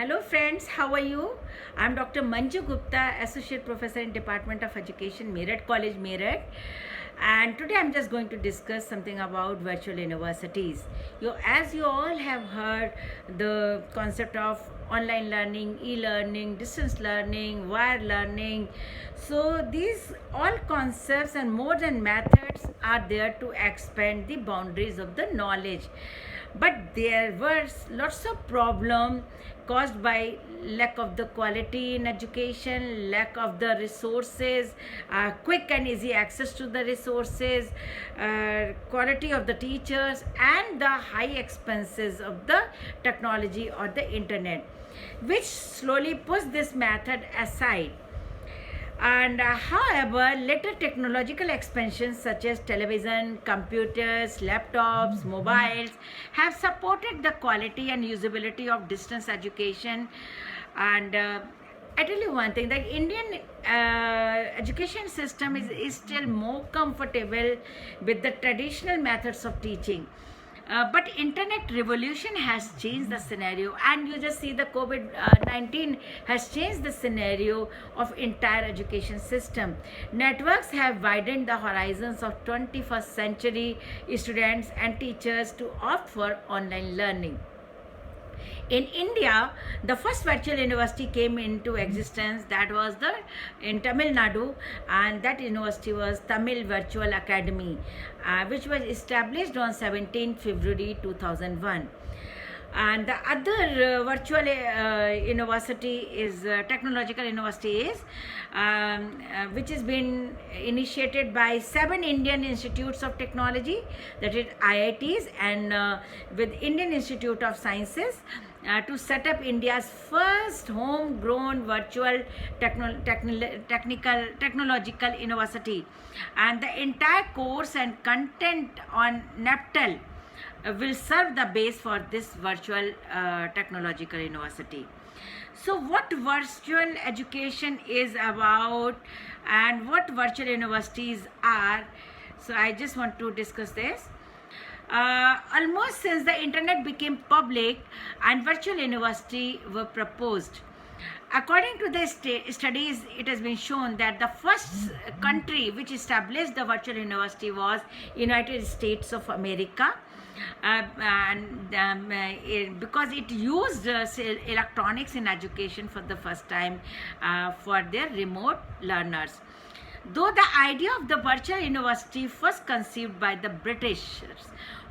Hello friends, how are you? I'm Dr. Manju Gupta, Associate Professor in Department of Education, Meerut College, Meerut. And today I'm just going to discuss something about virtual universities. As you all have heard the concept of online learning, e-learning, distance learning, wire learning. So these all concepts and more than methods are there to expand the boundaries of the knowledge. But there were lots of problems caused by lack of the quality in education, lack of the resources, quick and easy access to the resources, quality of the teachers, and the high expenses of the technology or the internet, which slowly pushed this method aside. And however, later technological expansions such as television, computers, laptops, mobiles have supported the quality and usability of distance education. And I tell you one thing, the Indian education system is still more comfortable with the traditional methods of teaching. But internet revolution has changed the scenario, and you just see the COVID-19 has changed the scenario of entire education system. Networks have widened the horizons of 21st century students and teachers to opt for online learning. In India, the first virtual university came into existence, that was in Tamil Nadu, and that university was Tamil Virtual Academy, which was established on 17 February 2001. And the other virtual university is technological university is which has been initiated by 7 Indian institutes of technology, that is IITs, and with Indian Institute of Sciences, to set up India's first homegrown virtual technological university. And the entire course and content on NAPTEL will serve the base for this virtual technological university. So what virtual education is about and what virtual universities are, so I just want to discuss this. Almost since the internet became public and virtual university were proposed. According to the studies, it has been shown that the first country which established the virtual university was United States of America. Because it used electronics in education for the first time for their remote learners. Though the idea of the virtual university first conceived by the British,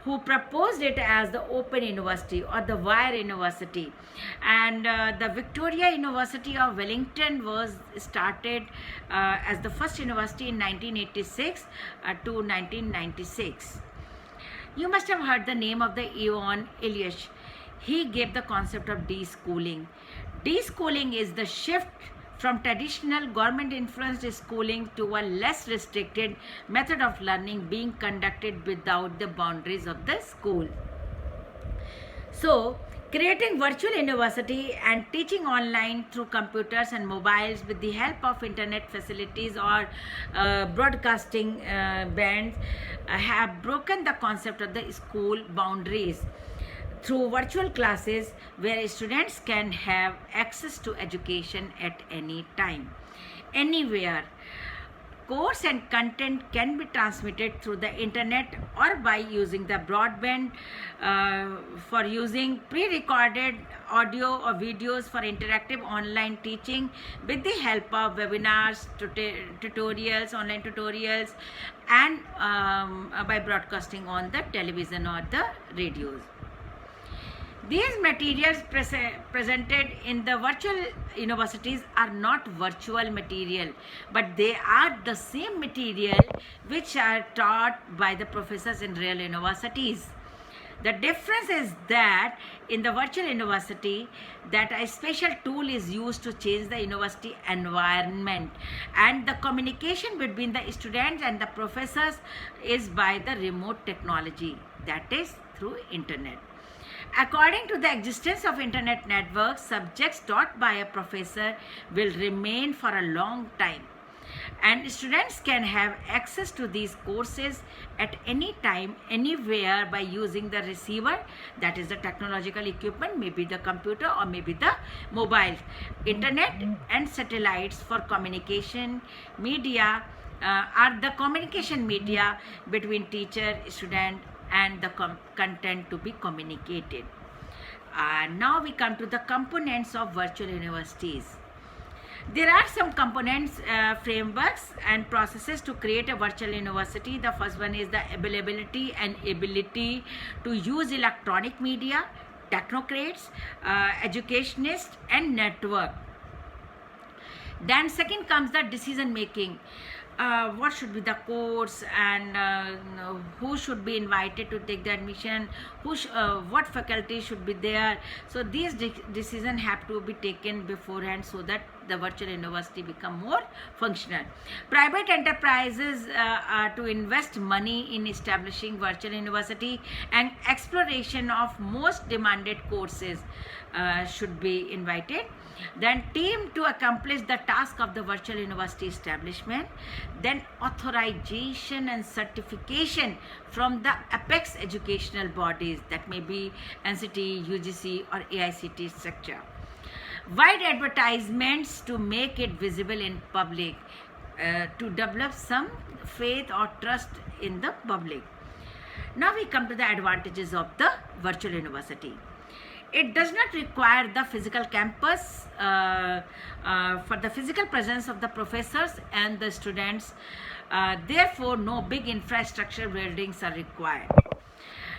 who proposed it as the Open University or the Wire University, and the Victoria University of Wellington was started as the first university in 1986 to 1996. You must have heard the name of the Ivan Illich. He gave the concept of deschooling. Deschooling is the shift from traditional government-influenced schooling to a less restricted method of learning being conducted without the boundaries of the school. So, creating virtual university and teaching online through computers and mobiles with the help of internet facilities or broadcasting bands have broken the concept of the school boundaries through virtual classes where students can have access to education at any time, anywhere. Course and content can be transmitted through the internet or by using the broadband, for using pre-recorded audio or videos for interactive online teaching with the help of webinars, tutorials, online tutorials, and by broadcasting on the television or the radios. These materials presented in the virtual universities are not virtual material, but they are the same material which are taught by the professors in real universities. The difference is that in the virtual university, that a special tool is used to change the university environment, and the communication between the students and the professors is by the remote technology, that is through internet. According to the existence of internet networks, subjects taught by a professor will remain for a long time. and students can have access to these courses at any time, anywhere, by using the receiver, that is the technological equipment, maybe the computer or maybe the mobile, internet and satellites for communication media, are the communication media between teacher, student and the content to be communicated. Now we come to the components of virtual universities. There are some components, frameworks and processes to create a virtual university. The first one is the availability and ability to use electronic media, technocrats, educationists and network. Then second comes the decision making. What should be the course, and who should be invited to take the admission, what faculty should be there. So these decisions have to be taken beforehand so that the virtual university become more functional. Private enterprises are to invest money in establishing virtual university, and exploration of most demanded courses should be invited. Then team to accomplish the task of the virtual university establishment. Then authorization and certification from the apex educational bodies, that may be NCT, UGC or AICT structure. Wide advertisements to make it visible in public, to develop some faith or trust in the public. Now we come to the advantages of the virtual university. It does not require the physical campus for the physical presence of the professors and the students. Therefore, no big infrastructure buildings are required.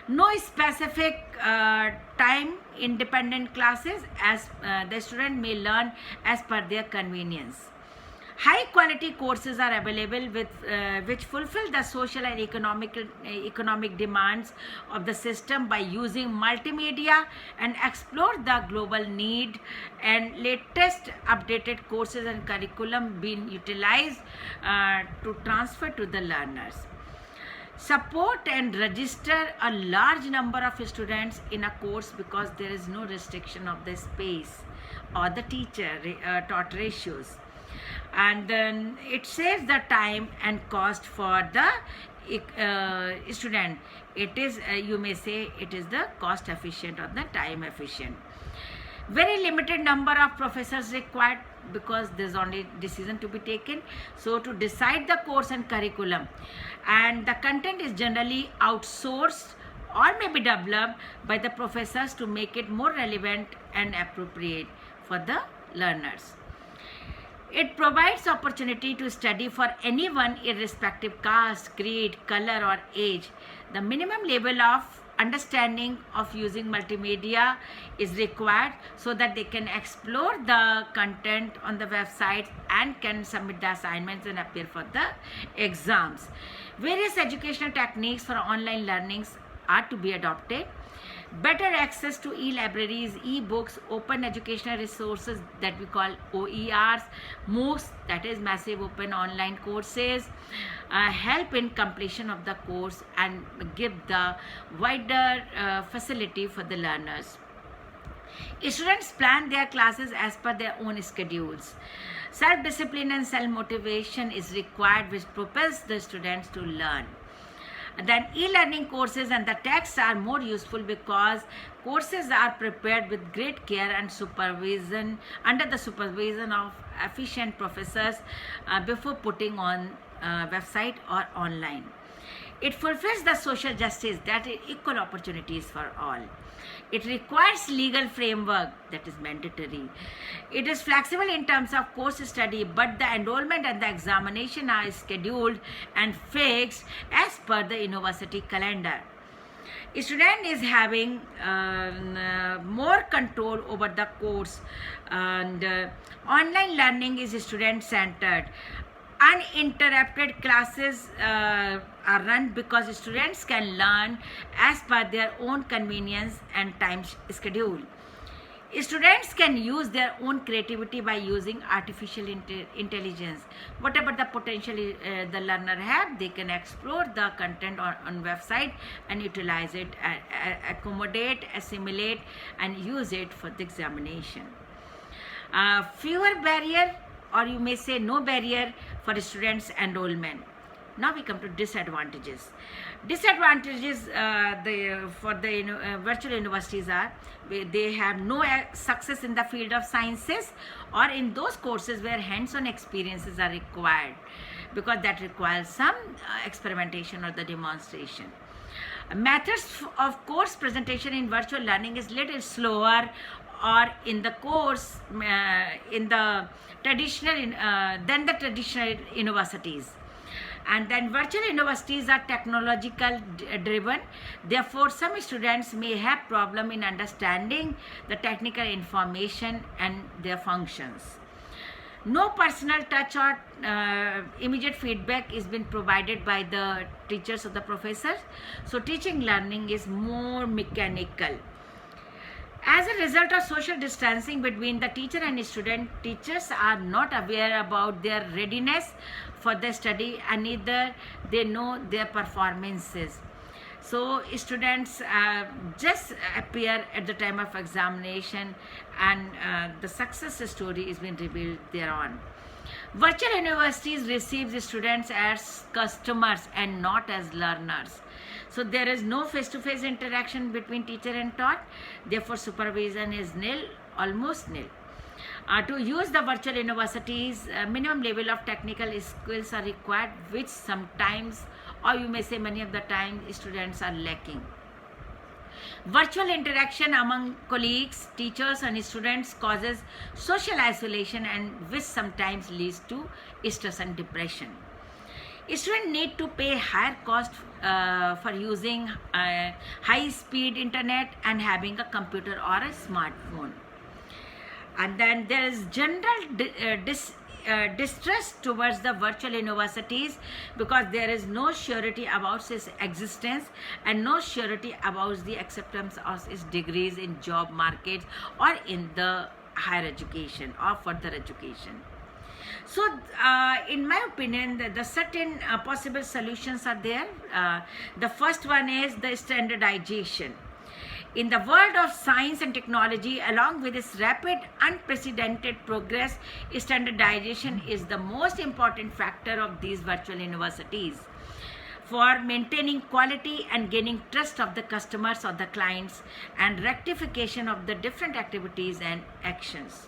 No specific time independent classes, as the student may learn as per their convenience. High quality courses are available with which fulfill the social and economic demands of the system by using multimedia and explore the global need, and latest updated courses and curriculum being utilized to transfer to the learners. Support and register a large number of students in a course because there is no restriction of the space or the teacher taught ratios. And then it saves the time and cost for the student. It is, you may say, it is the cost efficient or the time efficient. Very limited number of professors required because there's only decision to be taken. So to decide the course and curriculum, and the content is generally outsourced or may be developed by the professors to make it more relevant and appropriate for the learners. It provides opportunity to study for anyone irrespective caste, creed, color or age. The minimum level of understanding of using multimedia is required so that they can explore the content on the website and can submit the assignments and appear for the exams. Various educational techniques for online learnings are to be adopted. Better access to e-libraries, e-books, open educational resources that we call OERs, MOOCs, that is massive open online courses, help in completion of the course and give the wider facility for the learners. Students plan their classes as per their own schedules. Self-discipline and self-motivation is required, which propels the students to learn. Then e-learning courses and the texts are more useful because courses are prepared with great care and supervision, under the supervision of efficient professors before putting on website or online. It fulfills the social justice, that is equal opportunities for all. It requires legal framework, that is mandatory. It is flexible in terms of course study, but the enrollment and the examination are scheduled and fixed as per the university calendar. A student is having more control over the course, and online learning is student centered. Uninterrupted classes are run because students can learn as per their own convenience and time schedule. Students can use their own creativity by using artificial intelligence. Whatever the potential the learner have, they can explore the content on website and utilize it, accommodate, assimilate and use it for the examination. Fewer barrier or you may say no barrier for students' enrollment. Now we come to disadvantages. Disadvantages for the virtual universities are they have no success in the field of sciences or in those courses where hands-on experiences are required, because that requires some experimentation or the demonstration. Methods of course presentation in virtual learning is little slower or in the course in the traditional than the traditional universities. And then virtual universities are technological driven, therefore some students may have problem in understanding the technical information and their functions. No personal touch or immediate feedback is been provided by the teachers or the professors, so teaching learning is more mechanical. As a result of social distancing between the teacher and student, teachers are not aware about their readiness for the study and neither they know their performances. So students just appear at the time of examination and the success story is being revealed thereon. Virtual universities receive students as customers and not as learners. So there is no face-to-face interaction between teacher and taught. Therefore, supervision is nil, almost nil. To use the virtual universities, minimum level of technical skills are required, which sometimes, or you may say many of the time, students are lacking. Virtual interaction among colleagues, teachers and students causes social isolation and which sometimes leads to stress and depression. Students need to pay higher cost for using high-speed internet and having a computer or a smartphone. And then there is general distrust towards the virtual universities because there is no surety about its existence and no surety about the acceptance of its degrees in job markets or in the higher education or further education. So, in my opinion, the certain possible solutions are there. The first one is the standardization. In the world of science and technology, along with its rapid, unprecedented progress, standardization is the most important factor of these virtual universities for maintaining quality and gaining trust of the customers or the clients and rectification of the different activities and actions.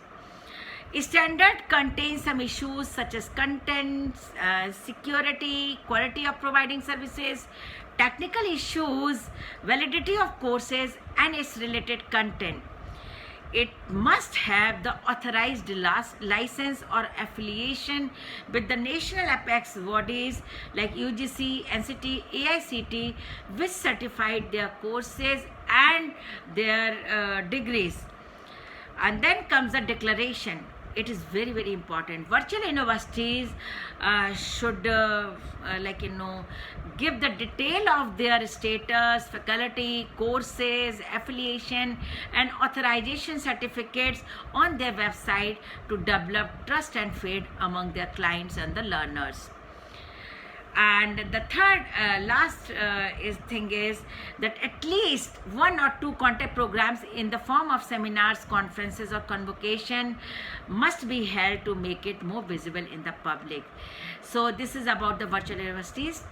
Standard contains some issues such as content, security, quality of providing services, technical issues, validity of courses and its related content. It must have the authorized license or affiliation with the national apex bodies like UGC, NCT, AICT, which certified their courses and their degrees. And then comes the declaration. It is very, very important. Virtual universities should give the detail of their status, faculty, courses, affiliation and authorization certificates on their website to develop trust and faith among their clients and the learners. And the third thing is that at least 1 or 2 contact programs in the form of seminars, conferences or convocation must be held to make it more visible in the public. So this is about the virtual universities.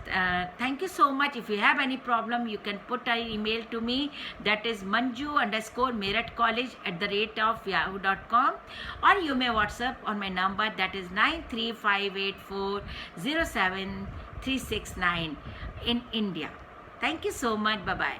Thank you so much. If you have any problem, you can put an email to me, that is manju_meerutcollege@yahoo.com, or you may WhatsApp on my number, that is 9358407 369 in India. Thank you so much. Bye-bye.